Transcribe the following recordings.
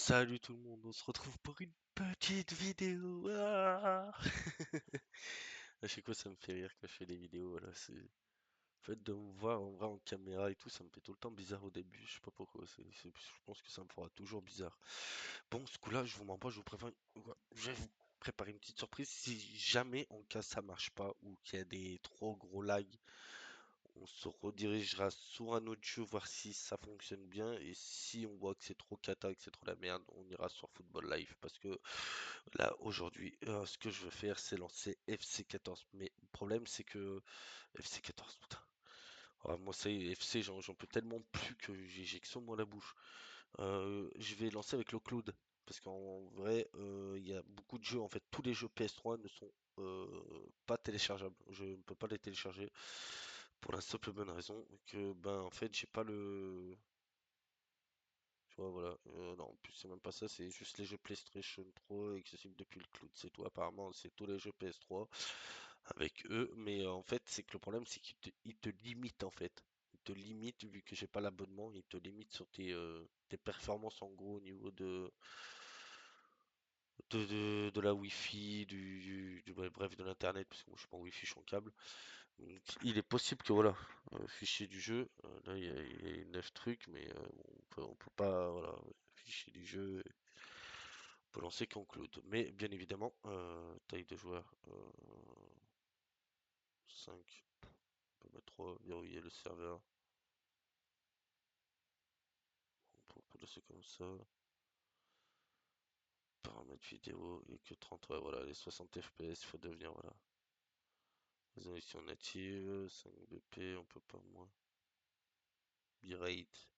Salut tout le monde, on se retrouve pour une petite vidéo. Ah à chaque fois ça me fait rire quand je fais des vidéos. Voilà, c'est le fait de me voir en vrai en caméra et tout, ça me fait tout le temps bizarre au début. Je sais pas pourquoi. Je pense que ça me fera toujours bizarre. Bon, ce coup-là, je vous mens pas, je vous préviens. Je vais vous préparer une petite surprise. Si jamais en cas ça marche pas ou qu'il y a des trop gros lags, on se redirigera sur un autre jeu, voir si ça fonctionne bien. Et si on voit que c'est trop cata, que c'est trop la merde, on ira sur Football Live. Parce que là, aujourd'hui, ce que je veux faire, c'est lancer FC 14. Mais le problème, c'est que FC 14, putain. Ah, moi, ça y est, FC, j'en peux tellement plus que j'ai que ça dans la bouche. Je vais lancer avec le cloud. Parce qu'en vrai, il y a beaucoup de jeux. En fait, tous les jeux PS3 ne sont pas téléchargeables. Je ne peux pas les télécharger. Pour la simple bonne raison que, ben, en fait, j'ai pas le. Tu vois, voilà. Non, en plus, c'est même pas ça, c'est juste les jeux PlayStation 3 accessibles depuis le cloud. C'est tout. Apparemment, c'est tous les jeux PS3 avec eux. Mais en fait, c'est que le problème, c'est qu'ils te limitent, en fait. Ils te limitent, vu que j'ai pas l'abonnement, ils te limitent sur tes performances, en gros, au niveau de la Wi-Fi, ouais, bref, de l'Internet, parce que moi, je suis pas en Wi-Fi, je suis en câble. Donc, il est possible que voilà, fichier du jeu, là il y a 9 trucs, mais bon, on peut pas, voilà, ouais, fichier du jeu, on peut lancer qu'en cloud. Mais bien évidemment, taille de joueur 5, on peut mettre 3, verrouiller le serveur, on peut laisser comme ça. Paramètres vidéo, et que 30, ouais, voilà, les 60 FPS, il faut devenir, voilà. Résolution native, 5 BP, on peut pas moins. Bitrate.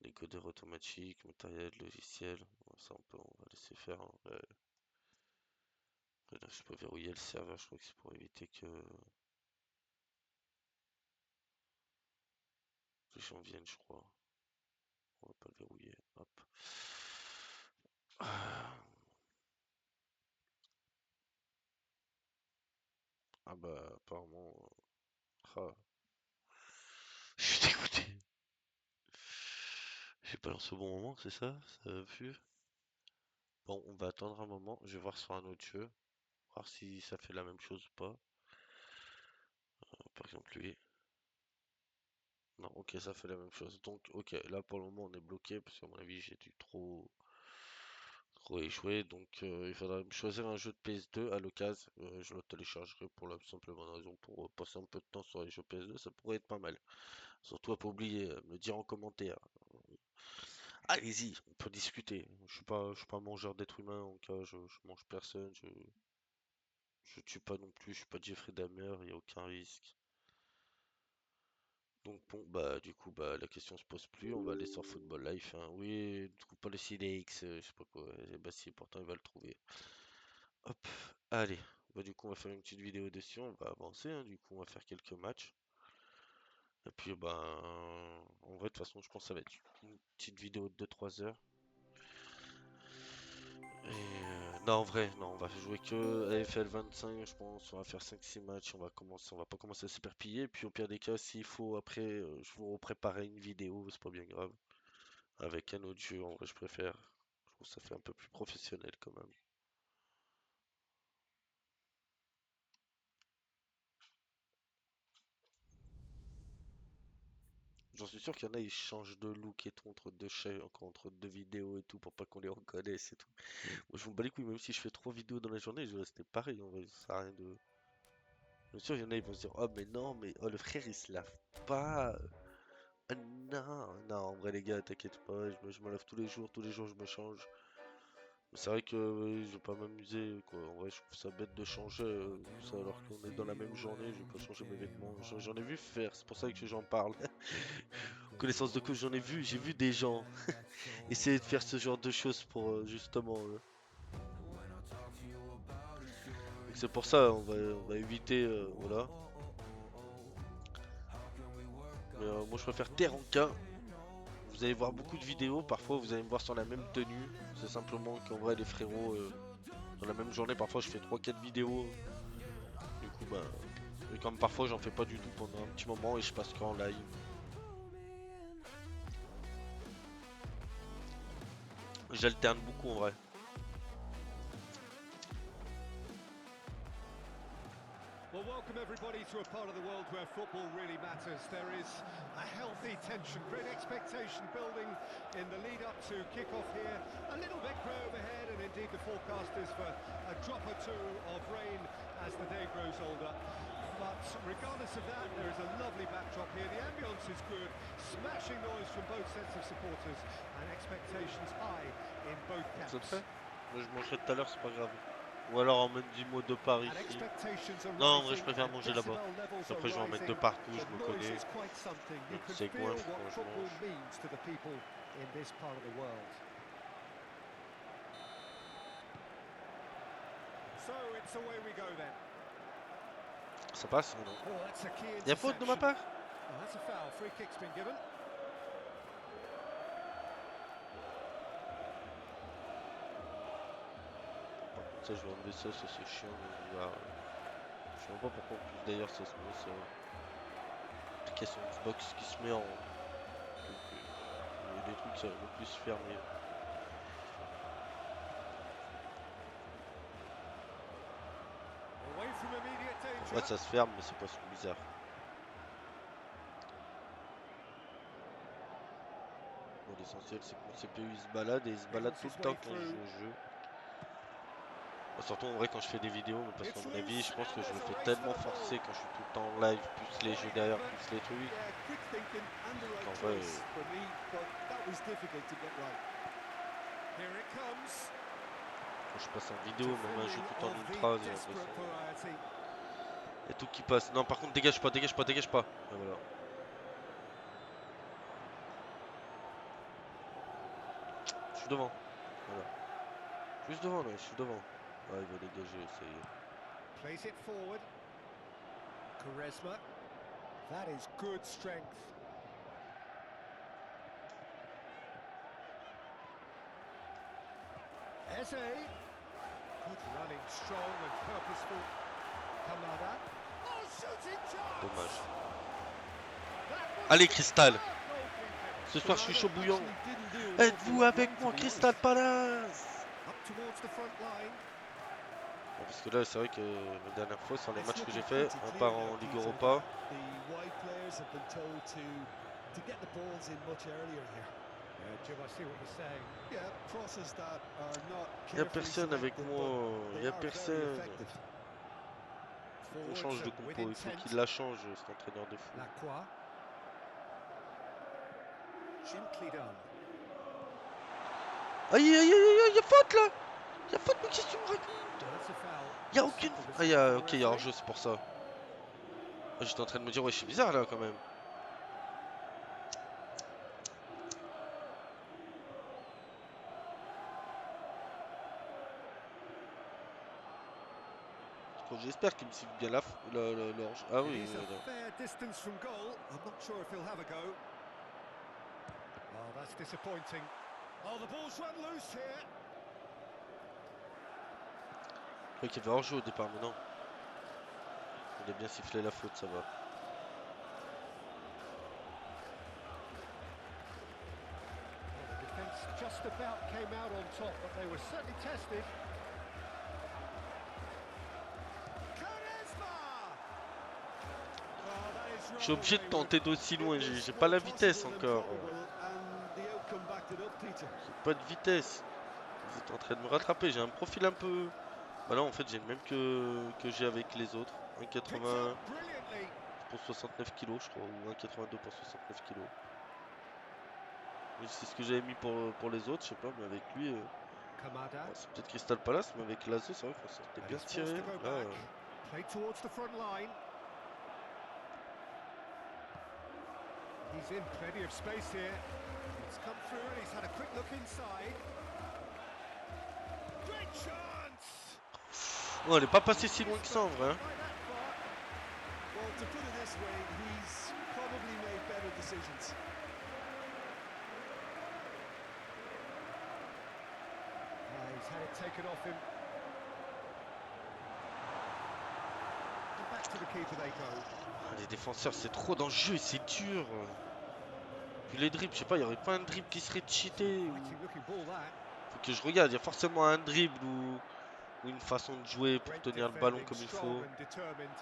Les codeurs automatiques, matériel, logiciel. Bon, ça, on va laisser faire, hein. Après, là, je peux verrouiller le serveur, je crois que c'est pour éviter que les gens viennent, je crois. On va pas le verrouiller. Hop. Ah, ah bah, apparemment. Ah, je suis dégoûté. J'ai pas lancé au bon moment, c'est ça? Ça a vu? Bon, on va attendre un moment. Je vais voir sur un autre jeu. Voir si ça fait la même chose ou pas. Par exemple, lui. Non, ok, ça fait la même chose. Donc, ok, là pour le moment on est bloqué parce qu'à mon avis j'ai dû trop échouer. Donc, il faudra me choisir un jeu de PS2 à l'occasion. Je le téléchargerai pour la simple bonne raison pour passer un peu de temps sur les jeux PS2. Ça pourrait être pas mal. Surtout à pas oublier, me dire en commentaire. Allez-y, on peut discuter. Je suis pas mangeur d'êtres humains. En cas, je mange personne. Je tue pas non plus. Je suis pas Jeffrey Dahmer. Il y a aucun risque. Donc bon, bah du coup, bah la question se pose plus, on va aller sur Football Life, hein. Oui, du coup pas le CDX, je sais pas quoi. Bah si, pourtant il va le trouver. Hop, allez. Bah du coup on va faire une petite vidéo dessus, on va avancer, hein. Du coup on va faire quelques matchs. Et puis ben en vrai de toute façon je pense que ça va être une petite vidéo de 2-3 heures. Et non en vrai, non, on va jouer que AFL 25, je pense, on va faire 5-6 matchs, on va pas commencer à s'éperpiller, puis au pire des cas, s'il faut après, je vous préparer une vidéo, c'est pas bien grave. Avec un autre jeu, en vrai, je préfère. Je trouve que ça fait un peu plus professionnel quand même. J'en suis sûr qu'il y en a, ils changent de look et tout entre deux chaînes, encore entre deux vidéos et tout, pour pas qu'on les reconnaisse et tout. Moi, je m'en bats les couilles, même si je fais 3 vidéos dans la journée, je vais rester pareil, en vrai, ça sert à rien de. Bien sûr, il y en a, ils vont se dire, oh, mais non, mais oh, le frère, il se lave pas. Ah, non, non, en vrai, les gars, t'inquiète pas, je me lave tous les jours, je me change. C'est vrai que je vais pas m'amuser, quoi. En vrai, je trouve ça bête de changer ça alors qu'on est dans la même journée. Je vais pas changer mes vêtements. J'en ai vu faire, c'est pour ça que j'en parle. Connaissance de cause, j'ai vu des gens essayer de faire ce genre de choses pour justement. Donc c'est pour ça, on va éviter, voilà. Mais moi, je préfère Terranka. Vous allez voir beaucoup de vidéos. Parfois, vous allez me voir sur la même tenue. C'est simplement qu'en vrai, les frérots, dans la même journée, parfois, je fais 3-4 vidéos. Du coup, bah. Et comme parfois j'en fais pas du tout pendant un petit moment et je passe qu'en live. J'alterne beaucoup en vrai. Well, welcome everybody to a part of the world where football really matters. There is a healthy tension, great expectation building in the lead up to kick-off here. A little bit grey overhead, and indeed the forecast is for a drop or two of rain as the day grows older. But regardless of that, there is a lovely backdrop here. The ambience is good, smashing noise from both sets of supporters, and expectations high in both Ça te camps. fait? Moi je mangerai tout à l'heure, c'est pas grave. Ou alors emmène du mot de par And ici. expectations are Non, en vrai, je rising préfère and manger là-bas. decibel levels are Après, je vais en mettre de rising. partout, The je me noise connais. is quite something. You Donc, can c'est feel goinfre what quand je football mange. means to the people in this part of the world. So it's away we go then. Ça passe ou non? Oh, that's a key Y'a faute de ma interception. part? Oh, that's a foul. Free kick's been given. Ça, je vais enlever ça, ça c'est chiant. Mais on va... Je sais même pas pourquoi en plus d'ailleurs ça se met sur l'application Xbox qui se met en. Donc, les trucs ça va plus se fermer. Away from immediate danger. Ouais, ça se ferme, mais c'est pas si bizarre. Bon, l'essentiel c'est que mon CPU il se balade et il se balade tout le temps quand je joue au jeu. Surtout en vrai quand je fais des vidéos, mais parce qu'à mon avis, je pense que je le fais tellement forcer quand je suis tout le temps en live, plus les jeux derrière, plus les trucs. En vrai, quand je passe en vidéo, même un jeu tout en ultra, j'ai l'impression. Il y a tout qui passe. Non, par contre, dégage pas, dégage pas, dégage pas. Et voilà. Je suis devant. Voilà. Juste devant là, je suis devant. Ah, il va dégager, ça y est. Plays it forward. Charisma. That is good strength. Eze. Good running, strong and purposeful. Kamada. Oh, shooting chance! Dommage. Allez, Cristal. Ce soir, je suis chaud bouillant. Êtes-vous avec moi, Crystal Palace? Up towards the front line. Parce que là, c'est vrai que la dernière fois, sur les matchs que j'ai fait, à part en Ligue Europa, il n'y a personne avec moi. Il n'y a personne. On change de compo. Il faut qu'il la change, cet entraîneur de fou. Aïe, aïe, aïe, aïe, y'a faute là! Y'a faute, mais qu'est-ce que tu me racontes? Y'a aucune. Ah, y'a. Ok, y'a hors-jeu, c'est pour ça. J'étais en train de me dire, ouais, c'est bizarre là quand même. J'espère qu'il me siffle bien l'orge. Ah oui, je croyais qu'il y avait hors-jeu au départ, mais non. Il a bien sifflé la faute, ça va. Je suis obligé de tenter d'aussi loin, j'ai pas la vitesse encore. J'ai pas de vitesse. Vous êtes en train de me rattraper, j'ai un profil un peu... Bah non, en fait j'ai le même que j'ai avec les autres. 1,80 pour 69 kg je crois, ou 1,82 pour 69 kg. C'est ce que j'avais mis pour les autres, je sais pas, mais avec lui... Bon, c'est peut-être Crystal Palace, mais avec Lazio, c'est vrai qu'on s'était bien tiré. Là, He's in plenty of space here. He's come through and he's had a quick look inside. Great chance! oh, elle est pas passée si loin que ça en vrai. Well, to put it this way, he's probably made better decisions. He's had it taken off him. And back to the keeper they go. Les défenseurs, c'est trop dans le jeu, c'est dur. Puis les dribbles, je sais pas, il y aurait pas un dribble qui serait cheaté. Ou... Faut que je regarde, il y a forcément un dribble ou une façon de jouer pour Great tenir le ballon defending, comme il strong faut. and determined.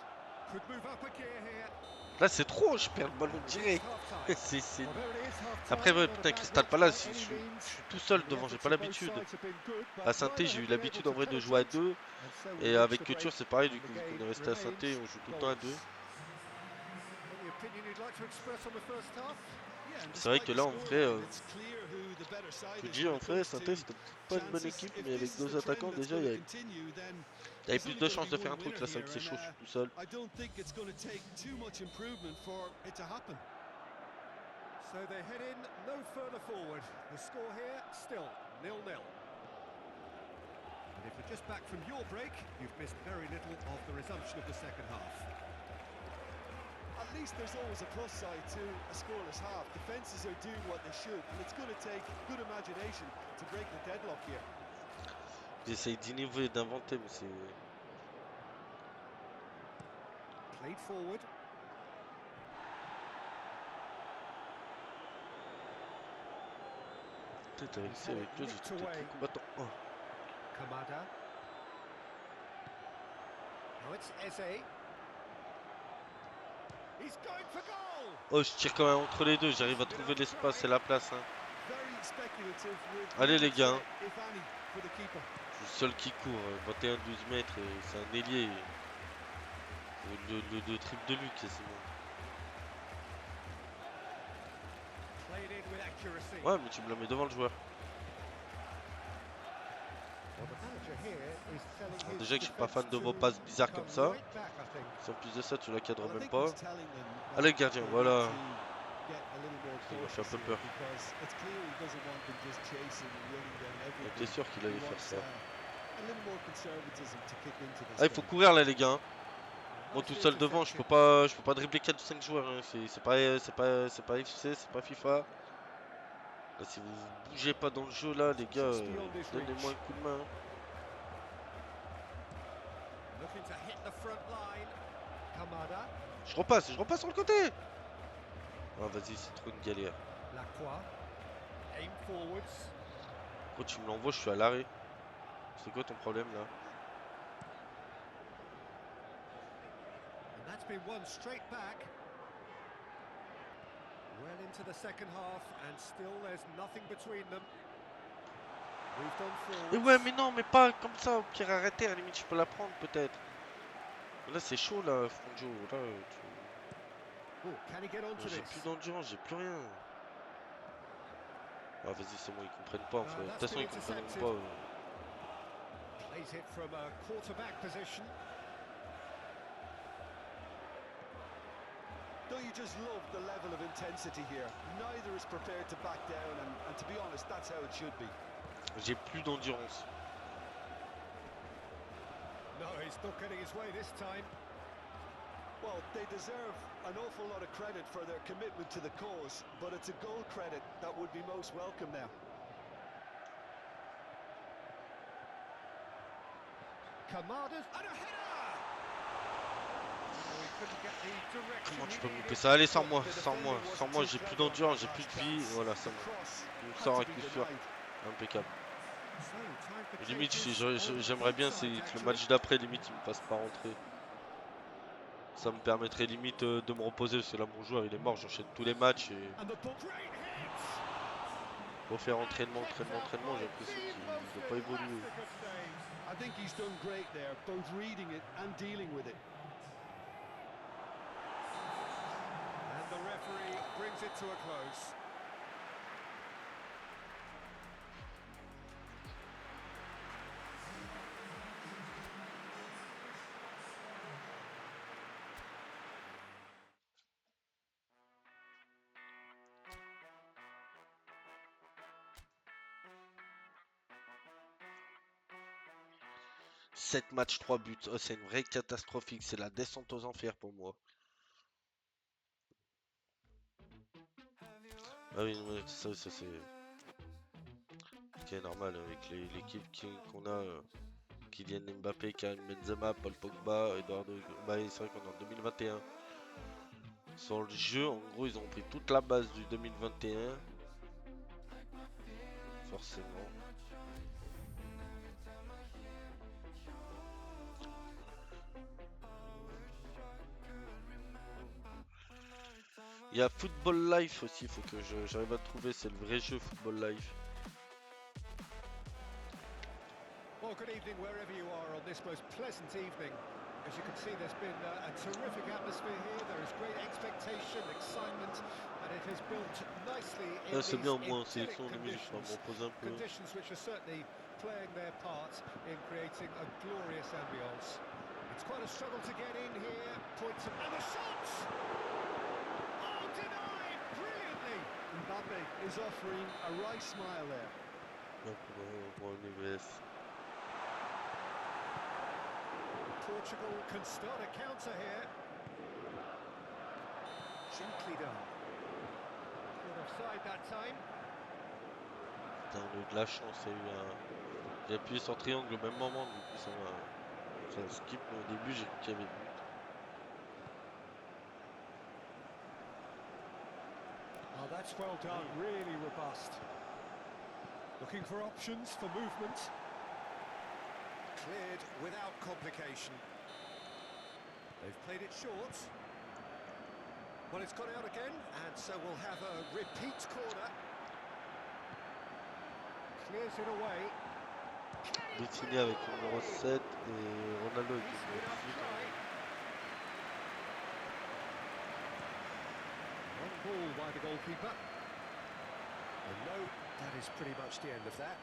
Could move up a gear here. Là, c'est trop, je perds le ballon And it is direct. half-time. C'est... Well, there it is, Après, half-time. ouais, Not a putain, bad Crystal watch by Palace, any je means. suis tout seul And the devant, j'ai efforts pas of both l'habitude. sides have been good, but À Saint-Étienne, neither j'ai have eu been able l'habitude en to vrai de jouer à penetrate. deux. And so we Et reach avec the Couture, break, c'est pareil, du and the coup, vu qu'on game est resté à Saint-Étienne, remains on joue tout le temps à deux. goalless. Any opinion you'd like to express on the first half? Yeah, and C'est vrai despite que the là, en vrai, scoreline, it's clear who the better je side vous is dis, when en it vrai, comes Saint-Étienne, to c'était peut-être pas une bonne chances. équipe, If mais avec this is the deux trend attaquants, that's déjà, going to continue, then il y avait there's plus only de going to chances be de faire one un truc. winner Là, c'est vrai here, que c'est and chaud, je suis tout seul. I don't think it's going to take too much improvement for it to happen. So they head in no further forward. The score here still 0-0. And if you're just back from your break, you've missed very little of the resumption of the second half. At least there's always a plus side to a scoreless half. Defences are doing what they should, and it's going to take good imagination to break the deadlock here. J'essaye d'innover et d'inventer, mais c'est... Played forward. Peut-être avec He's ça, had avec it l'autre, nicked j'étais peut-être away. trop combattant. Oh. Kamada. Now it's Eze. He's going for goal! Oh, je tire quand même entre les deux, j'arrive à trouver l'espace et la place. Hein. Very speculative with Allez, les little gars. threat, if any, for the keeper. Je suis le seul qui court, 21-12 mètres, et c'est un ailier. Le triple de lui, quasiment. Played in with accuracy. Ouais, mais tu me la mets devant le joueur. Well, the manager here is telling Alors his déjà que je suis pas defense fan de vos to passes bizarres come comme ça. right back, I think. Si en plus de ça, tu la cadres Well, I même think pas. he's telling them that Allez, gardien, they voilà. need to get a little more Il m'a fait un cautious peu here peur. because it's clear he doesn't want them just chasing and running down J'étais everything. sûr qu'il He allait faire wants ça. a little more conservatism to kick into this Ah, il faut game. courir là, les gars. Hein. Moi, tout Nicely seul devant, je intercepted. peux pas dribbler 4 ou 5 joueurs. Hein. C'est pas FC, c'est pas FIFA. Là, si vous bougez pas dans le jeu, là, les gars, Just beyond his donnez-moi reach. un coup de main. Hein. Looking to hit the front line. Kamada. Je repasse sur le côté. Ah, vas-y, c'est trop une galère. Lacroix. Aim forwards. Pourquoi tu me l'envoies, je suis à l'arrêt. C'est quoi ton problème là? And that's been won straight back. Well into the second half, and still there's nothing between them. Moved on forwards. Et ouais, mais non, mais pas comme ça. Au pire, arrêtez. À la limite, je peux la prendre peut-être. Là, c'est chaud là, Franjo. Là, Oh, can he get onto j'ai this? plus d'endurance, j'ai plus rien. Ah, vas-y, c'est bon, ils comprennent pas en fait. De toute That's façon, been ils comprennent intercepted. pas. Plays it from a quarterback position. Don't you just love the level of intensity here? Neither is prepared to back down, and to be honest, that's how it should be. J'ai plus d'endurance. No, he's not getting his way this time. Well, they deserve an awful lot of credit for their commitment to the cause, but it's a goal credit that would be most welcome now. Kamada's and a header! Oh, he couldn't get the direction Comment tu he peux me needed. louper ça? Allez, Well, sans-moi, the sans-moi, defending wasn't sans-moi, too j'ai plus clever on d'endurance, that j'ai plus last de vie. chance. Voilà, ça The cross me had sort to à be coup sûr. denied. Impeccable. So, time for Et limite, changes on j'aimerais both bien sides, c'est que le actually. match d'après, limite, il me fasse pas rentrer. Ça me permettrait limite de me reposer parce que là, mon joueur, il est mort. J'enchaîne tous les matchs et And the ball. Great hit! faut faire And entraînement, kept entraînement, out entraînement. J'ai by l'impression the qu'il most ne doit pas évoluer. elastic of saves. I think he's done great there, both reading it and dealing with it. And the referee brings it to a close. Sept matchs, 3 buts. Oh, c'est une vraie catastrophique. C'est la descente aux enfers pour moi. Ah oui, ouais, ça c'est... Ok, normal, avec l'équipe qu'on a, Kylian Mbappé, Karim Benzema, Paul Pogba, Eduardo... Bah, c'est vrai qu'on est en 2021. Sur le jeu, en gros, ils ont pris toute la base du 2021. Forcément. Il y a Football Life aussi, il faut que j'arrive à trouver, c'est le vrai jeu Football Life. Well, good evening wherever you are on this most pleasant evening. As you can see, there's been a terrific atmosphere here. There is great expectation, excitement, and it has built nicely in Ah, c'est these bien au moins en idyllic sélection, limite je pourrais me conditions. reposer un peu. Conditions which are certainly playing their part in creating a glorious ambience. It's quite a struggle to get in here. Points and the shots! Oh, denied brilliantly! Mbappe is offering a wry smile there. Pour un UVS. Portugal can start a counter here. Gently done. Good offside that time. Putain, on a eu de la chance, il y a eu un... J'ai appuyé sur triangle au même moment, du coup ça m'a... Ça skip, mais au début j'ai cru qu'il y avait but. Oh, that's well done, really robust. Looking for options for movement. Cleared without complication. They've played it short. Well, it's gone out again, and so we'll have a repeat corner. Clears it away. Vitinha avec le numéro 7 et Ronaldo avec le numéro 18. One ball by the goalkeeper. And no, that is pretty much the end of that.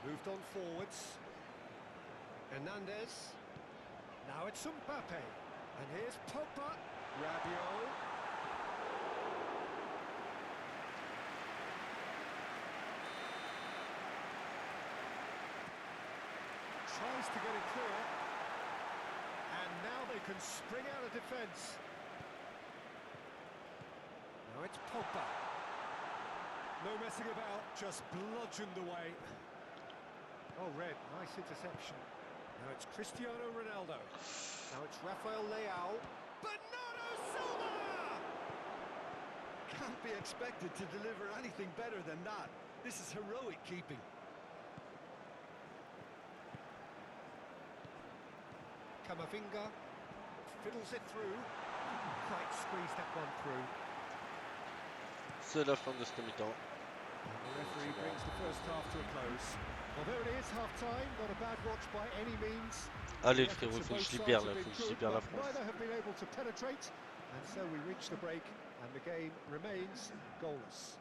Moved on forwards. Hernandez. Now it's Mbappe. And here's Pogba. Rabiot. Tries to get it clear. And now they can spring out of defence. Now it's Pogba. No messing about, just bludgeoned away. Oh, red, nice interception. Now it's Cristiano Ronaldo. Now it's Rafael Leao. Bernardo Silva! Can't be expected to deliver anything better than that. This is heroic keeping. Camavinga fiddles it through. Quite squeezed that one through. C'est la fin de cette mi-temps. And the referee brings the first half to a close. Well, there it is, half-time. Not a bad watch by any means. Allez The frérot, efforts faut of que both je libère sides là, have faut been que je good, libère la but France. neither have been able to penetrate, and so we reach the break, and the game remains goalless.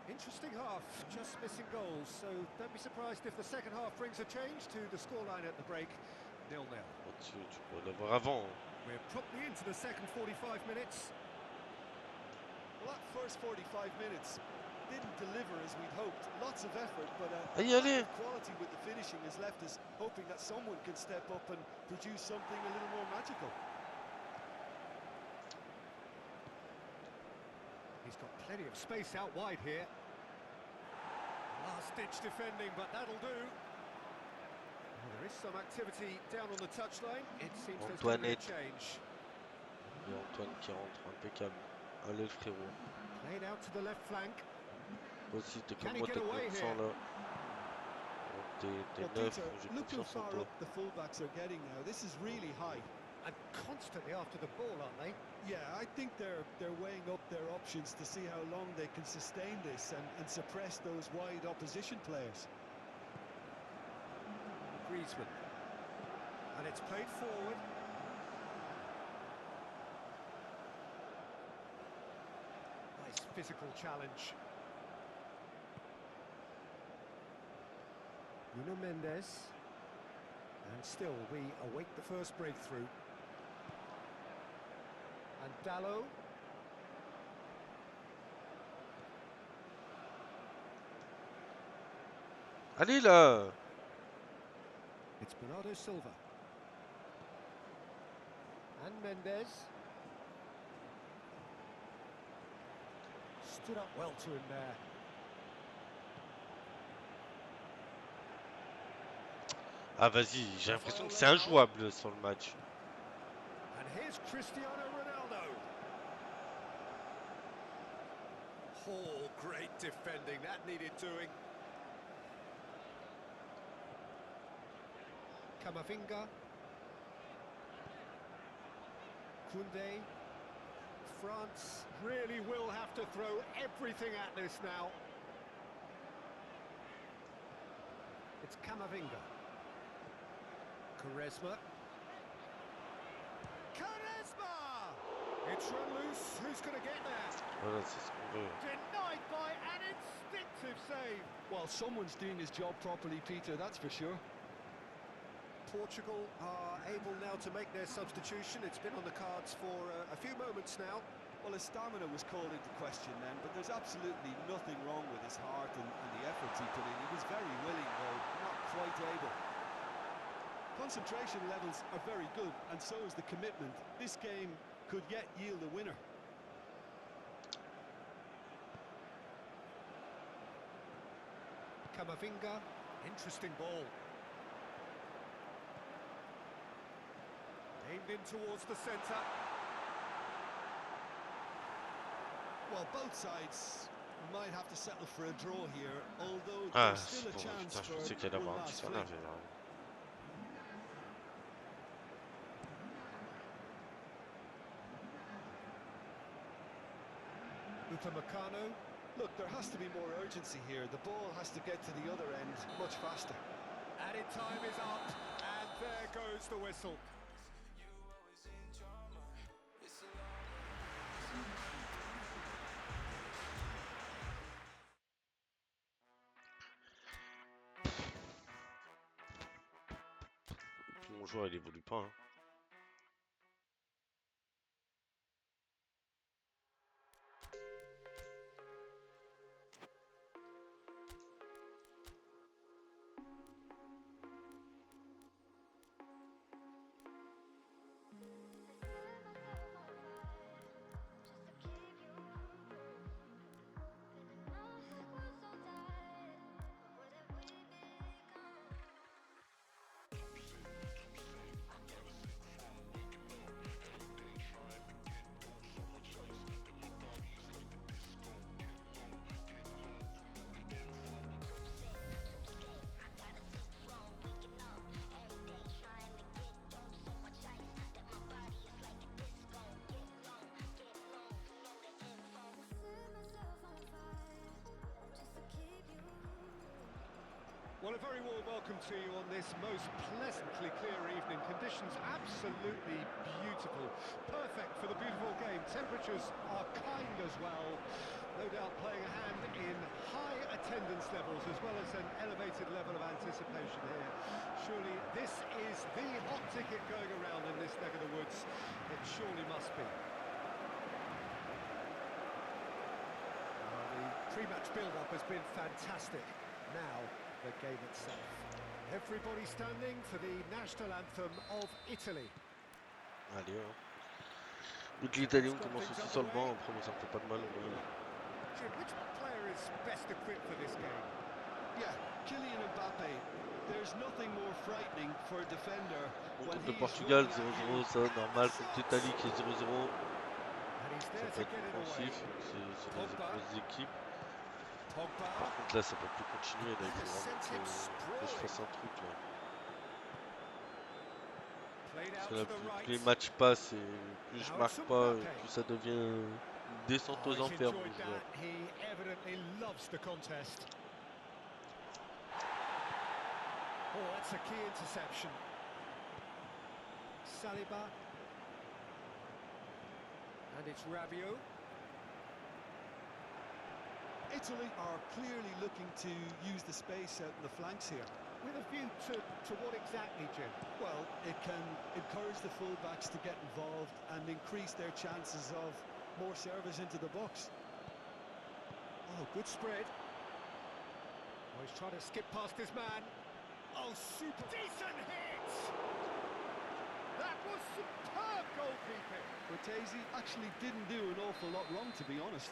Interesting half, just missing goals, so don't be surprised if the second half brings a change to the scoreline at the break, 0-0. Tu peux l'avoir avant. Hein. We're promptly into the second 45 minutes. Well, that first 45 minutes didn't deliver as we'd hoped. Lots of effort, but Allez, lack allez. of quality with the finishing has left us hoping that someone can step up and produce something a little more magical. He's got plenty of space out wide here. Last-ditch defending, but that'll do. Well, there is some activity down on the touchline. It seems there's going to be a Antoinette. change. Il y a Antoine qui rentre, impeccable. Allez le frérot. Played out to the left flank. Aussi, t'es Can comme he moi, get t'es away confiant here? là. T'es Well, neuf, Peter, j'ai look how confiance en far toi. up the fullbacks are getting now. This is really high. And constantly after the ball, aren't they? Yeah, I think they're weighing up their options to see how long they can sustain this and suppress those wide opposition players. Griezmann. And it's played forward. Nice physical challenge. Nuno Mendes. And still we await the first breakthrough. And Dallo. Allez là. It's Bernardo Silva. And Mendes. Stood up well to him there. Ah vas-y, j'ai l'impression que c'est injouable sur le match. And here's Cristiano Ronaldo. Oh, great defending. That needed doing. Camavinga. Koundé. France really will have to throw everything at this now. It's Camavinga. Quaresma. Quaresma! It's run loose. Who's going to get there? Voilà, c'est ce qu'on veut. Denied by an instinctive save. Well, someone's doing his job properly, Peter, that's for sure. Portugal are able now to make their substitution. It's been on the cards for a few moments now. Well, his stamina was called into question then, but there's absolutely nothing wrong with his heart and the efforts he put in. He was very willing, though not quite able. Concentration levels are very good, and so is the commitment. This game could yet yield a winner. Camavinga, interesting ball. Aimed in towards the centre. Well, both sides might have to settle for a draw here, although Ah, there's still a chance putain, je for pensais qu'il allait one avoir un last petit flick. carnage, vraiment. Upamecano. Look, there has to be more urgency here. The ball has to get to the other end much faster. Added time is up, and there goes the whistle. Mon joueur il évolue pas, hein. Well, a very warm welcome to you on this most pleasantly clear evening. Conditions absolutely beautiful. Perfect for the beautiful game. Temperatures are kind as well. No doubt playing a hand in high attendance levels as well as an elevated level of anticipation here. Surely this is the hot ticket going around in this neck of the woods. It surely must be. The pre-match build-up has been fantastic. Now, the game itself. Everybody standing for the national anthem of Italy. Allez, hein. Écoute, l'Italie, on commence aussi sur le banc, après moi ça me fait pas de mal au moins. Jim, which player is best equipped for this game? Yeah, Kylian Mbappe. There's nothing more frightening for a defender Bon, when contre le he is Portugal, running at 0-0, you. ça, normal. Contre l'Italie qui est 0-0, And he's ça there peut to être get it away. offensif, c'est des Pogba. grosses équipes. Pogba. Par contre là, ça peut plus continuer, là, il faut vraiment Sent him que je sprawling. fasse un truc, là. Played Parce out que là, to the plus les right. matchs passent et plus je Now marque it's pas, Mbappe. plus ça devient une descente Oh, aux he's enfers, mon enjoyed joueur. that. He evidently loves the contest. Oh, that's a key interception. Saliba. And it's Rabiot. Italy are clearly looking to use the space out in the flanks here. With a view to what exactly, Jim? Well, it can encourage the fullbacks to get involved and increase their chances of more service into the box. Oh, good spread. Oh, he's trying to skip past his man. Oh, super. Decent hit! That was superb goalkeeping. Cortese actually didn't do an awful lot wrong, to be honest.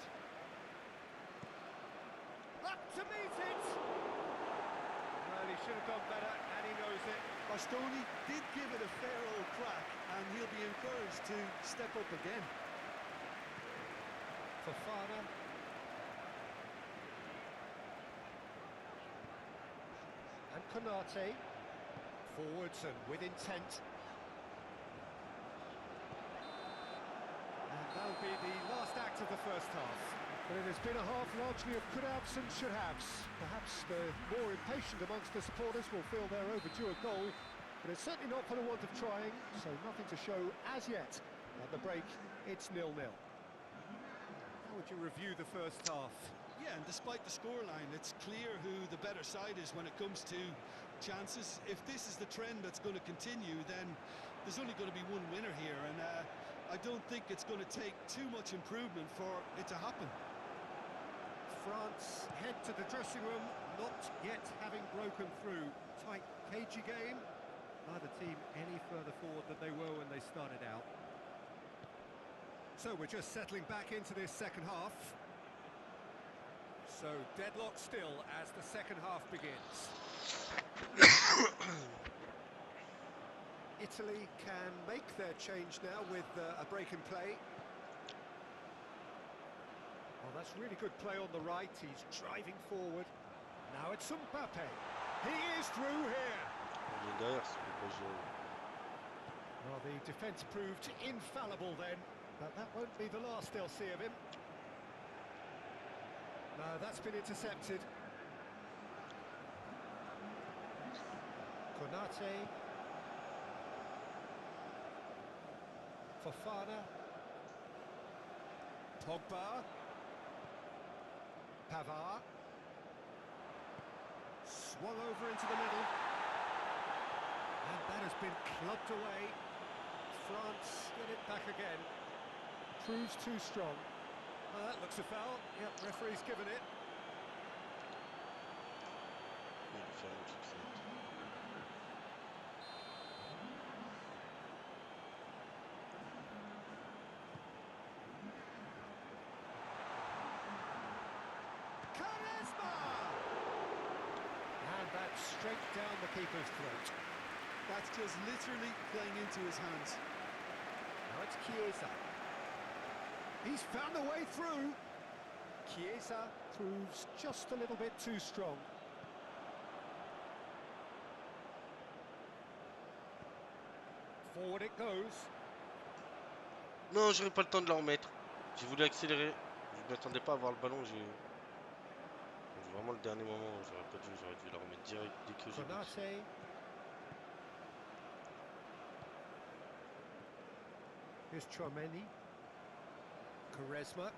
Up to meet it! Well, he should have done better, and he knows it. Bastoni did give it a fair old crack, and he'll be encouraged to step up again. Fofana. And Konate. Forwards and with intent. of the first half. But it has been a half largely of could-haves and should-haves. Perhaps the more impatient amongst the supporters will feel they're overdue a goal, but it's certainly not for the want of trying, so nothing to show as yet. At the break, it's 0-0. How would you review the first half? Yeah, and despite the scoreline, it's clear who the better side is when it comes to chances. If this is the trend that's going to continue, then there's only going to be one winner here, and I don't think it's going to take too much improvement for it to happen. France head to the dressing room, not yet having broken through. Tight, cagey game. Neither team any further forward than they were when they started out. So we're just settling back into this second half. So deadlock still as the second half begins. Italy can make their change now with a break in play. Oh, that's really good play on the right. He's driving forward. Now it's Mbappe. He is through here. Well, the defence proved infallible then, but that won't be the last they'll see of him. No, that's been intercepted. Konate. Fofana. Pogba. Pavard. Swung over into the middle. And that has been clubbed away. France get it back again. Proves too strong. Oh, that looks a foul. Yep, referee's given it. And that's straight down the keeper's throat. That's just literally playing into his hands. Now it's Chiesa. He's found a way through. Chiesa proves just a little bit too strong. Forward it goes. Non, j'aurais pas le temps de la remettre. J'ai voulu accélérer. Je m'attendais pas à avoir le ballon. J'ai vraiment le dernier moment. J'aurais dû la remettre direct dès que j'ai vu. Here's Chouameni. Quaresma.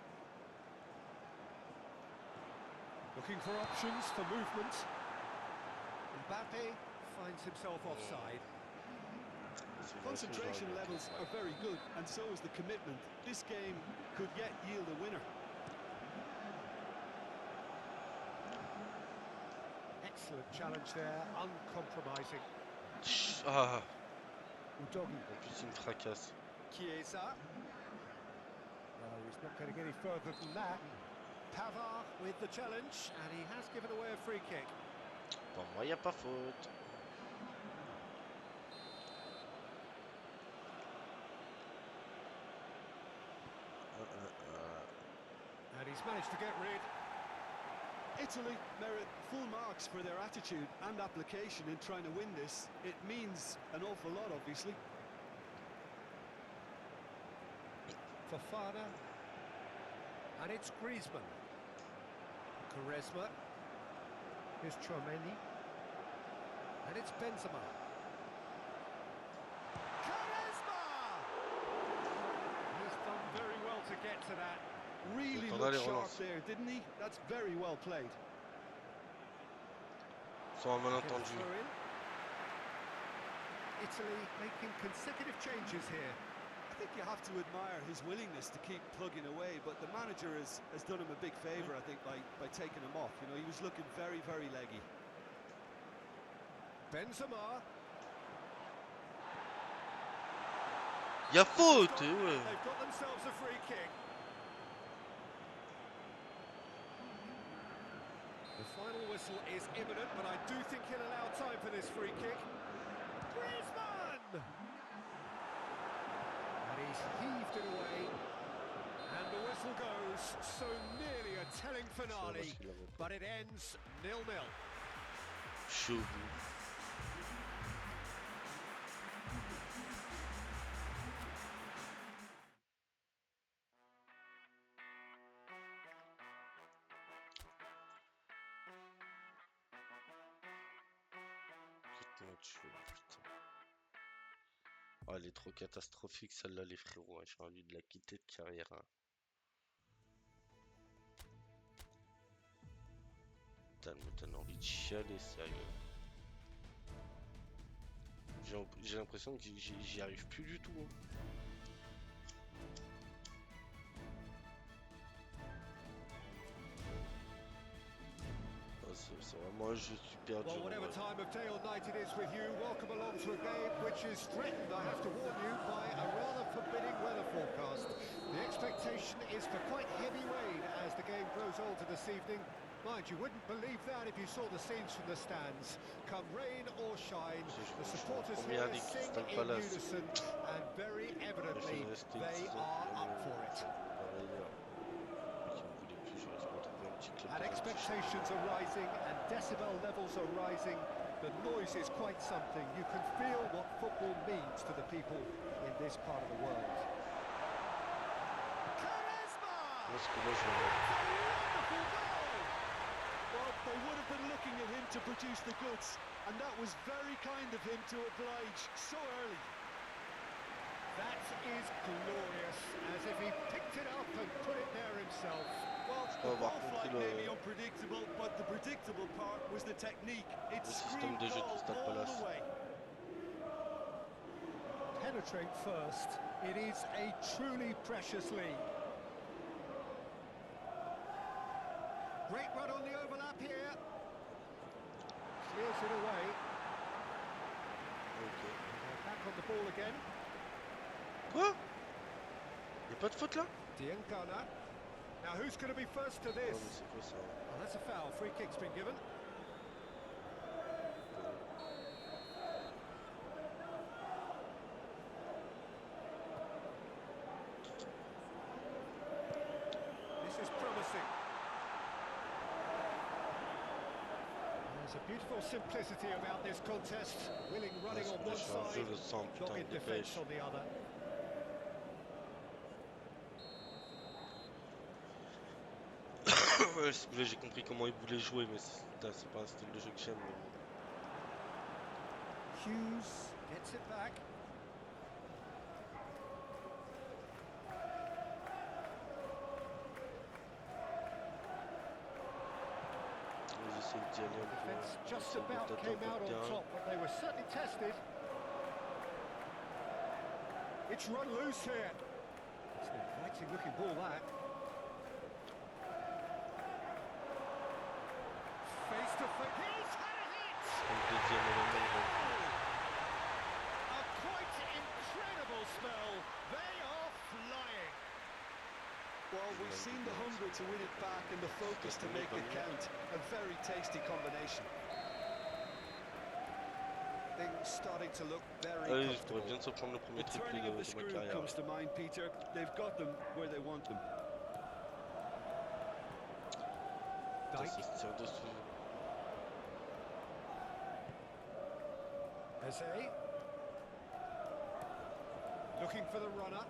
Looking for options for movement. Mbappe finds himself offside. Concentration levels are very good, and so is the commitment. This game could yet yield a winner. Excellent challenge there, uncompromising. Ah, Udogi. en plus il me fracasse. Chiesa. No, he's not going to get any further than that. Pavard with the challenge, and he has given away a free kick. Pour moi, il n'y a pas faute. And he's managed to get rid. Italy merit full marks for their attitude and application in trying to win this. It means an awful lot, obviously. Fofana. And it's Griezmann. Quaresma. Here's Chouameni. And it's Benzema. Quaresma! He's done very well to get to that. Really looked sharp there, didn't he? That's very well played. Sans un malentendu. Italy making consecutive changes here. I think you have to admire his willingness to keep plugging away, but the manager has done him a big favour, I think, by taking him off. You know, he was looking very, very leggy. Benzema. Il y a faute, ouais. They've got themselves a free kick. The final whistle is imminent, but I do think he'll allow time for this free kick. Griezmann! And he's heaved it away. And the whistle goes. So nearly a telling finale, but it ends 0-0. Chaud. tuer, putain. Oh, elle est trop catastrophique celle-là, les frérots. Hein. J'ai envie de la quitter de carrière. Hein. Putain, elle me donne envie de chialer, sérieux. J'ai l'impression que j'y arrive plus du tout. Hein. Oh, c'est vraiment un jeu super Well, dur. whatever Ouais. time of day or night it is with you, welcome along to a game which is threatened, I have to warn you, by a rather forbidding weather forecast. The expectation is for quite heavy rain as the game grows older this evening. Mind, you wouldn't believe that if you saw the scenes from the stands. Come rain or shine, the supporters here Première ligue, sing Crystal in Palace. unison, and very J'ai evidently, fait rester une they saison are pour up for it. ailleurs. Mais qui ne voulait plus, j'aurais dû retrouver un petit club And dans un petit expectations championnat. are rising and decibel levels are rising. The noise is quite something. You can feel what football means to the people in this part of the world. Charisma! Parce que là, je Wonderful goal! Well, they would have been looking at him to produce the goods, and that was very kind of him to oblige so early. That is glorious, as if he picked it up and put it there himself. Well, peux the avoir ball compris flight may be le unpredictable, but the predictable part was the technique. It système screamed de jeu de goal Crystal all Palace. the way. Penetrate first. It is a truly precious lead. Great run on the overlap here. Clears it away. Ok. Back on the ball again. Quoi? Y'a pas de faute là? Diancana. Now who's going to be first to Oh, mais this? c'est quoi ça? Well, that's a foul. Free kick's been given. This is promising. There's a beautiful simplicity about this contest. Willing running on one Je side, le sens, putain, dogged defence dépêche. on the other. Ouais, j'ai compris comment il voulait jouer, mais c'est pas un style de jeu que j'aime. Mais bon. Hughes gets it back. Ils essayent d'y aller un peu. Defence Ils just essayent de about tâter un came peu out le on terrain. top, but they were certainly tested. It's run loose here. It's an inviting looking ball that. Face to face. He's had a hit! Le deuxième élément, A quite incredible spell. They are flying. Well, we've seen the hunger to win it back and the focus to make it count. A very tasty combination. Things starting to look very je pourrais comfortable. bien se prendre le premier The triplé turning of the de ma screw carrière. comes to mind, Peter. They've got them where they want them. Putain, Dyke. ça se tire dessus. Eze. Looking for the runner.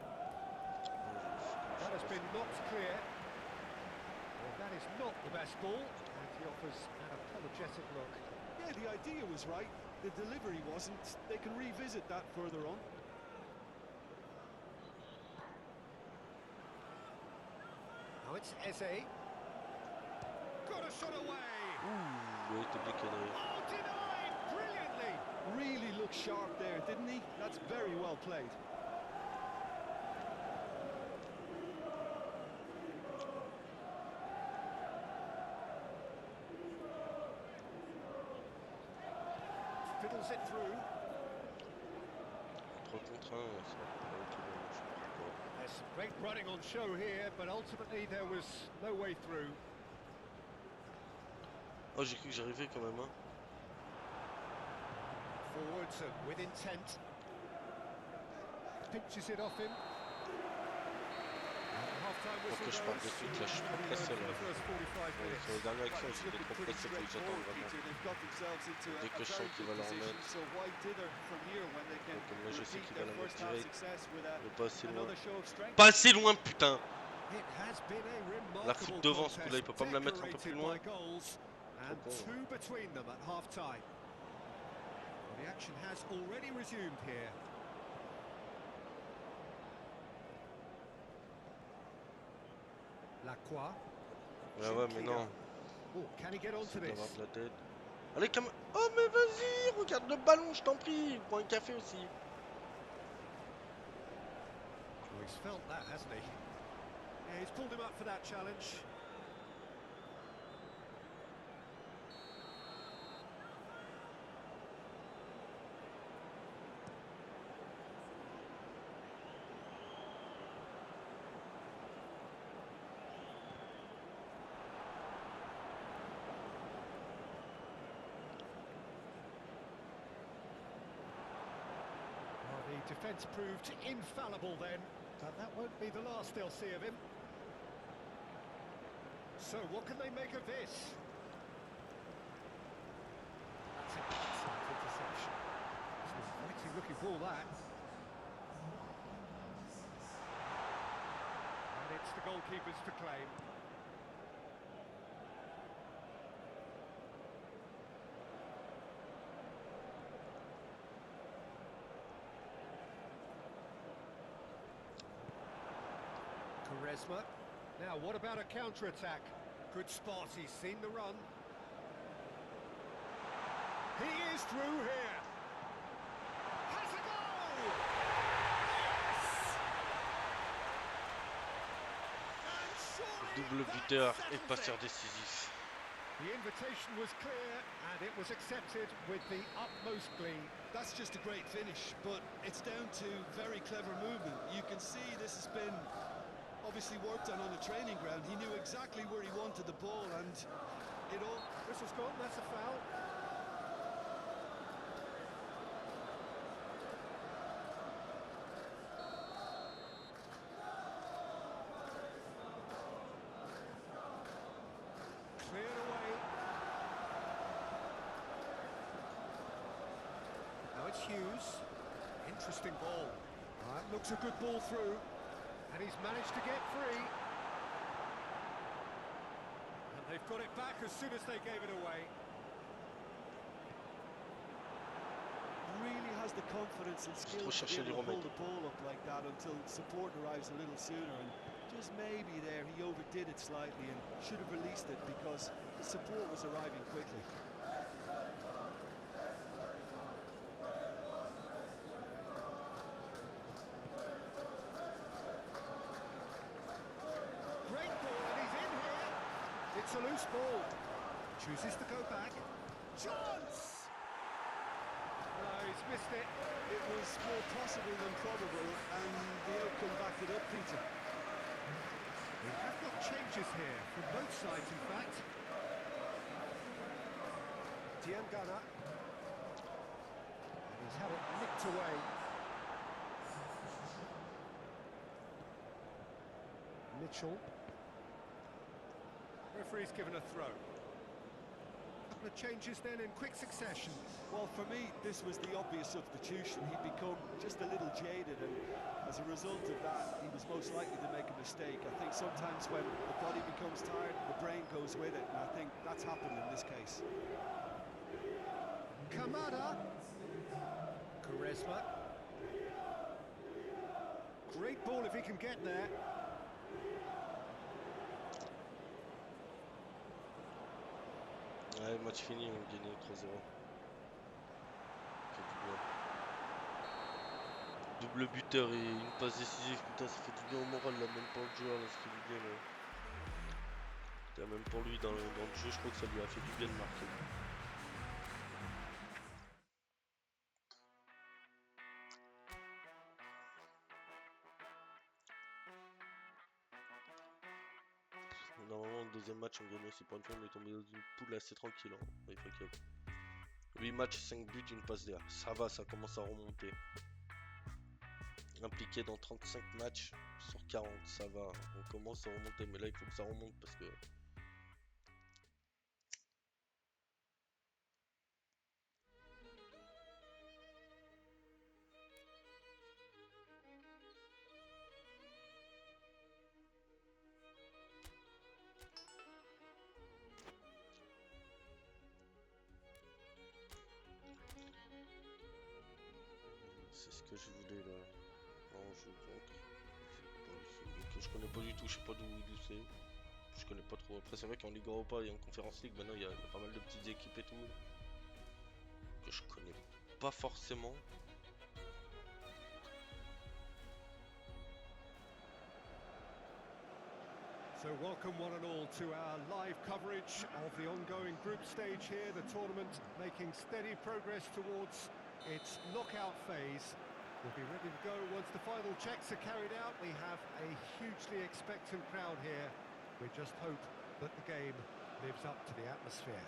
That has been knocked clear. Well, that is not the best ball. And he offers an apologetic look. Yeah, the idea was right. The delivery wasn't. They can revisit that further on. Now it's Eze. Got a shot away. Ouh, ouais, t'es bien cadré. Oh, denied brilliantly. Really looked sharp there, didn't he? That's very well played. Fiddles it through. 3 contre 1, ça va pas être bon, je sais pas pourquoi. There's some great running on show here, but ultimately there was no way through. Oh, j'ai cru que j'arrivais quand même, hein. Forwards and with intent. Pinches it off him. Half-time Faut whistle que je parte de goes. suite, là, je suis trop We pressé, learned là. from the first 45 Ouais, minutes. sur la dernière action, It's j'étais looking trop pretty pressé, faut que j'attende straightforward, vraiment. Peter. They've got themselves into Dès a que je very sens qu'il good va la position. remettre. So why dither from here when they can Comme là, je sais repeat qu'il va their la first mettre half direct. success with Mais pas assez loin. another show of strength? Pas assez loin, putain! It has been a La flic remarkable devant, ce coup-là, il contest, peut pas me la mettre un peu plus decorated loin. by goals, and con. two between them at half-time. The action has already resumed here. Lacroix. Ouais, mais non. Oh, can he get onto C'est de l'avoir this? de la tête. Allez, oh, mais vas-y, regarde le ballon, je t'en prie. Prends un café aussi. Well, he's felt that, hasn't he? Yeah, he's pulled him up for that challenge. Well, the defence proved infallible then, but that won't be the last they'll see of him. So, what can they make of this? That's an excellent interception. It's an inviting looking ball, that. And it's the goalkeepers to claim. Quaresma. Now, what about a counter-attack? Good spot, he's seen the run. He is through here. Has a goal! Yes! And surely Double that buteur et settles passeur it. décisif. The invitation was clear, and it was accepted with the utmost glee. That's just a great finish, but it's down to very clever movement. You can see this has been obviously worked on the training ground. He knew exactly where he wanted the ball, and it all... This has gone, that's a foul. Cleared away. Now it's Hughes. Interesting ball. That looks a good ball through. And he's managed to get free. And they've got it back as soon as they gave it away. Really has the confidence and skill to be able to hold the ball up like that until support arrives a little sooner, and just maybe there he overdid it slightly and should have released it because the support was arriving quickly. Great ball, and he's in here. It's a loose ball. Chooses to go back. Chance! No, he's missed it. It was more possible than probable, and the outcome backed it up, Peter. We have got changes here, from both sides in fact. Diangana. And he's had it nicked away. Mitchell. Referee's given a throw. Couple of changes then in quick succession. Well, for me, this was the obvious substitution. He'd become just a little jaded, and as a result of that, he was most likely to make a mistake. I think sometimes when the body becomes tired, the brain goes with it, and I think that's happened in this case. Kamada. Quaresma. Great ball if he can get there. Ouais, match fini, on gagne 3-0. Fait du bien. Double buteur et une passe décisive, putain, ça fait du bien au moral là, même pour le joueur, là, ça fait du bien là. Putain, même pour lui dans le jeu, je crois que ça lui a fait du bien de marquer. Normalement, le deuxième match, on gagnait aussi pour une fois, on est tombé dans une poule assez tranquille, hein, avec le club. 8 matchs, 5 buts, une passe d'air. Ça va, ça commence à remonter. Impliqué dans 35 matchs sur 40, ça va. On commence à remonter, mais là, il faut que ça remonte parce que... que je voulais là. Non, je donc. Que je connais pas du tout, je sais pas d'où c'est. Je connais pas trop. Après, c'est vrai qu'en Ligue Europa et en Conference League, maintenant il y a pas mal de petites équipes et tout que je connais pas forcément. So welcome one and all to our live coverage of the ongoing group stage here, the tournament making steady progress towards its knockout phase. We'll be ready to go once the final checks are carried out. We have a hugely expectant crowd here. We just hope that the game lives up to the atmosphere.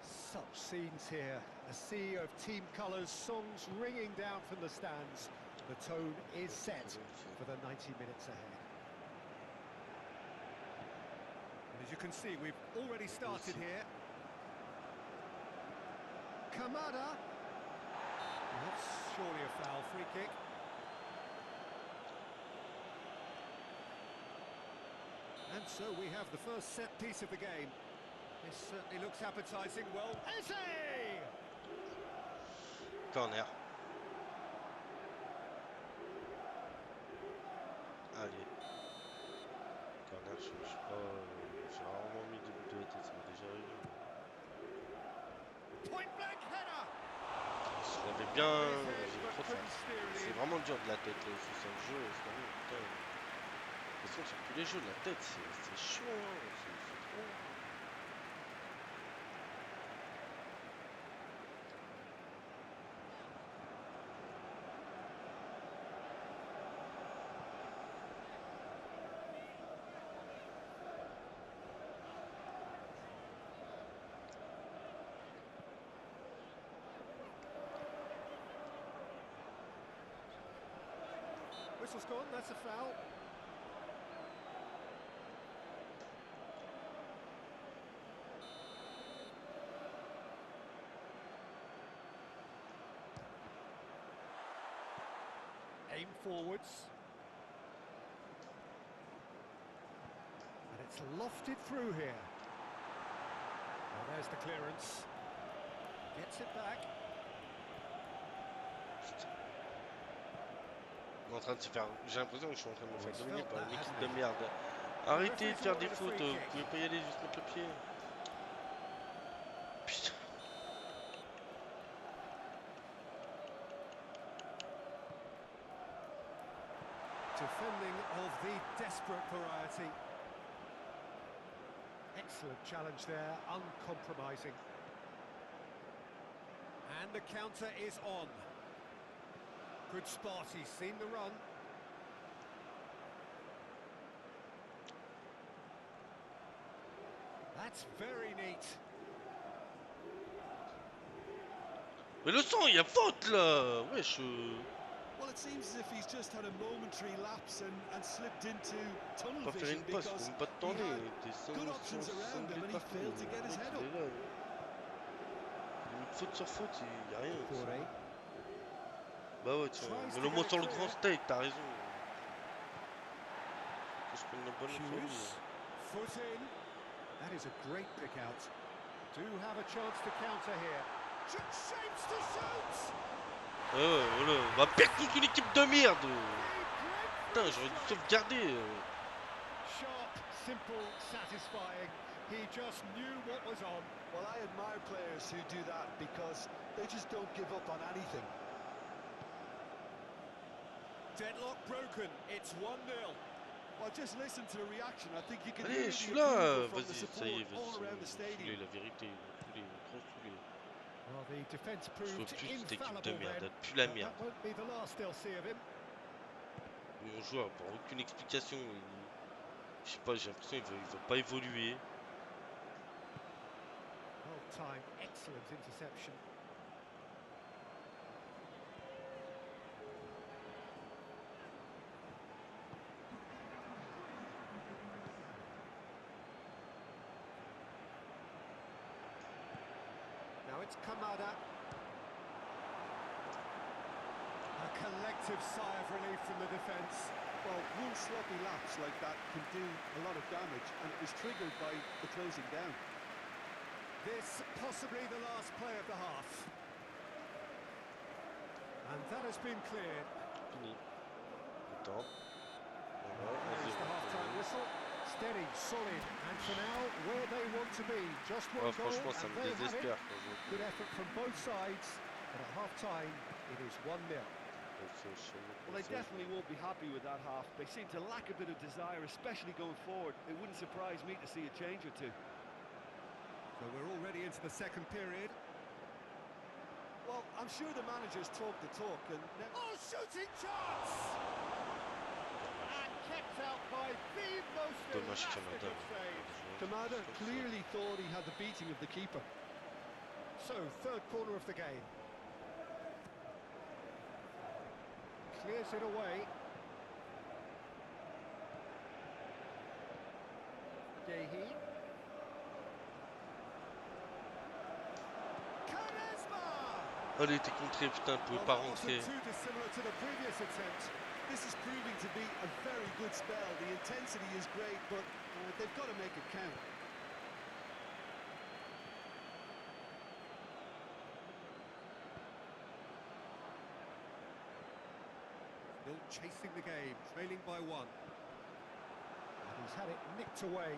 Such scenes here, a sea of team colours, songs ringing down from the stands. The tone is set for the 90 minutes ahead. And as you can see, we've already started here. Kamada. That's surely a foul, free kick. And so we have the first set piece of the game. This certainly looks appetising. Well, essay! Corner. Allez. Corner, je sais pas. J'ai rarement mis des buts de la tête, ça m'est déjà arrivé. Point blank header! Je l'avais bien. J'ai trop fort. C'est vraiment dur de la tête là, aussi, c'est un jeu. C'est vraiment. Putain. De toute façon, sur tous les jeux, la tête, c'est chaud. Hein, c'est trop. Whistle's gone, that's a foul. Aim forwards. And it's lofted through here. Well, there's the clearance. Gets it back. On est en train de se faire. J'ai l'impression que je suis en train de me faire dominer par une équipe de merde. Arrêtez de faire des fautes, vous pouvez pas y aller, juste mettre le pied. Putain. Defending of the desperate variety. Excellent challenge there, uncompromising. And the counter is on. Good spot, he's seen the run. That's very neat. Mais le sang, il y a faute là. Wesh. Well, it seems as if he's just had a momentary lapse and slipped into tunnel Pas faire vision une passe, because faut même pas te he tenter. had good options around him and he failed to get his head up. Faute sur faute, il y a rien. Corey. Bah ouais, tiens, mais le mot sur le grand steak, t'as raison. Que je prenne la bonne famille. Foot in. That is a great pick out. Do have a chance to counter here. Shapes to shoot. Ouais, voilà. On va perdre contre une équipe de merde. Putain, j'aurais dû sauvegarder. Sharp, simple, satisfying. He just knew what was on. Well, I admire players who do that because they just don't give up on anything. Deadlock broken. It's 1-0. Well, just listen to the reaction. I think you can Allez, hear je suis the là. approval from the Vas-y, ça support y est, all around the vas-y. stadium. La vérité, trop saoulé. Well, the defense Je veux proved plus cette équipe de infallible merde, then. elle pue la But merde. that won't be the last they'll see of him. Mon joueur, pour aucune explication, je sais pas, j'ai l'impression qu'il veut pas évoluer. Well timed, excellent interception. Now it's Kamada. A collective sigh of relief from the defence. Well, one sloppy lapse like that can do a lot of damage, and it was triggered by the closing down. This possibly the last play of the half. And that has been cleared. Fini. Attends. Voilà, There's the 1-0. half-time whistle. Steady, solid, and for now, where they want to be. Just one Ouais, goal, franchement, ça and me they have it. désespère quand je vois Good effort from both sides, but at half-time, it is 1-0. Well, they definitely won't be happy with that half. They seem to lack a bit of desire, especially going forward. It wouldn't surprise me to see a change or two. So we're already into the second period. Well, I'm sure the managers talk the talk and... Oh, shooting chance! And kept out by the most Dommage elastic Canada. of saves. Kamada clearly thought he had the beating of the keeper. So, third corner of the game. Clears it away. Gehi. Oh, il était contré, putain, il pouvait Well, pas that wasn't rentrer. too dissimilar to the previous attempt. This is proving to be a very good spell. The intensity is great, but they've got to make it count. Still chasing the game, trailing by one. And he's had it nicked away.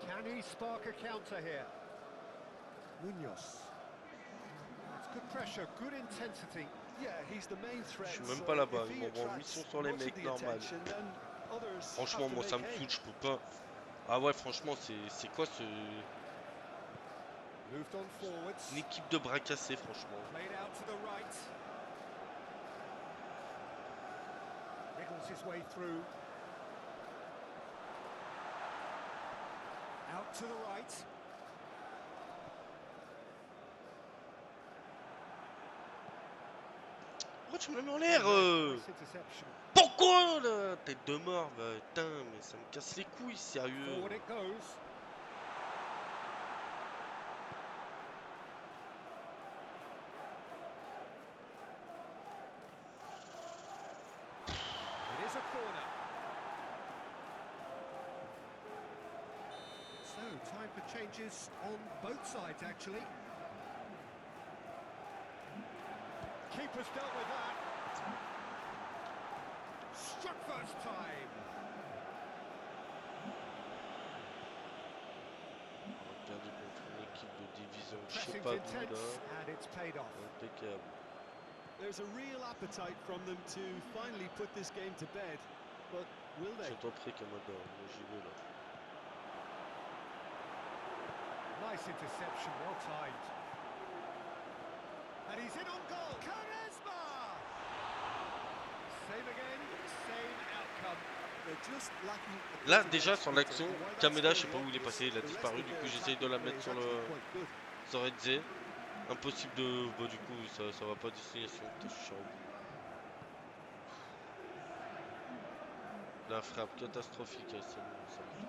Can he spark a counter here? Munoz. It's good pressure, good intensity. Yeah, he's the main threat. Je suis même so pas là-bas, if ils he m'envoient en attracts mission sur les much of mecs, the normal. attention, then others Franchement, have to moi ça make me hay. saoule, je peux pas. Ah ouais, franchement, c'est quoi ce. Moved on forwards. Une équipe de bras cassés, franchement. Played out to the right. Wriggles his way through. Out to the right. Pourquoi tu me le mets en l'air Nice interception. Pourquoi là? Tête de mort, bah, putain, mais ça me casse les couilles, sérieux. Forward it goes. It is a corner. So, time for changes on both sides, actually. Keeper's dealt with that. Struck first time. On a perdu contre une équipe de division, je sais Pressing's pas d'où intense, là. and it's paid off. Impeccable. There's a real appetite from them to finally put this game to bed, but will they? Tiens-toi prêt, Kamada, moi j'y vais là. Nice interception, well timed. And he's in on goal. Quaresma! Same again, same outcome. They're just lacking a bit Là, of déjà sur execution, l'action, and while that's Kameda, je sais very pas où il est obvious, passé, il a the rest disparu. of Du their coup, j'essaye de attacking la play mettre is sur actually le. quite good. Ça aurait été impossible de. Bah, du coup, ça va pas destination. Putain, je suis chiant au bout. La frappe catastrophique, ça me saoule.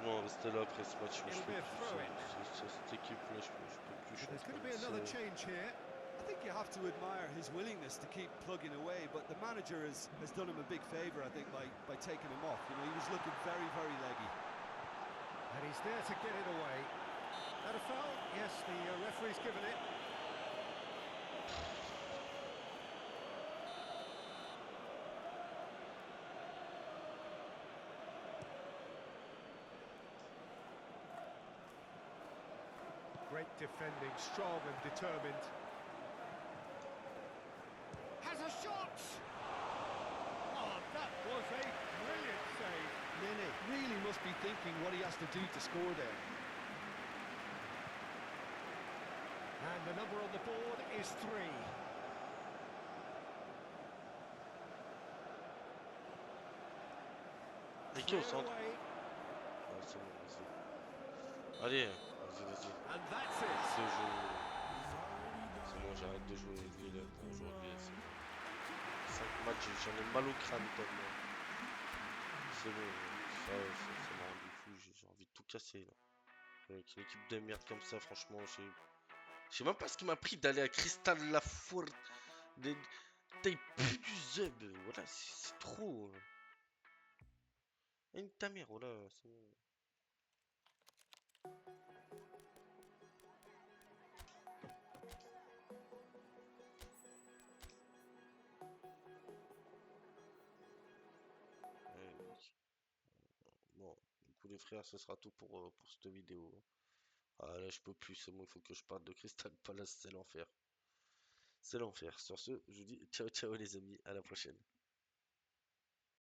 Non, rester là après ce match, mais je It'll peux be a plus. throw-in. Cette équipe-là, je peux plus. Je suis en There's going to train be de another se- change here. I think you have to admire his willingness to keep plugging away, but the manager has done him a big favour, I think, by taking him off. You know, he was looking very, very leggy. And he's there to get it away. That a foul? Yes, the referee's given it. Great defending, strong and determined. Has a shot! Oh, that was a brilliant save. Nene really must be thinking what he has to do to score there. And the number on the board is 3. Ricky au Clear centre. away, Ouais, c'est bon, vas-y. Allez, vas-y. and that's it. Ce jeu. C'est bon, j'arrête de jouer avec lui là aujourd'hui. 5 matchs, j'en ai mal au crâne tellement. C'est bon, ça m'a rendu fou, j'ai envie de tout casser là. Avec une équipe de merde comme ça, franchement, je sais même pas ce qui m'a pris d'aller à Crystal Lafour. T'as plus du zub, voilà, c'est trop. Une ta mère, voilà, c'est bon. les frères, ce sera tout pour cette vidéo. Ah là, je peux plus, c'est bon, il faut que je parte de Crystal Palace, c'est l'enfer. C'est l'enfer. Sur ce, je vous dis ciao ciao les amis, à la prochaine.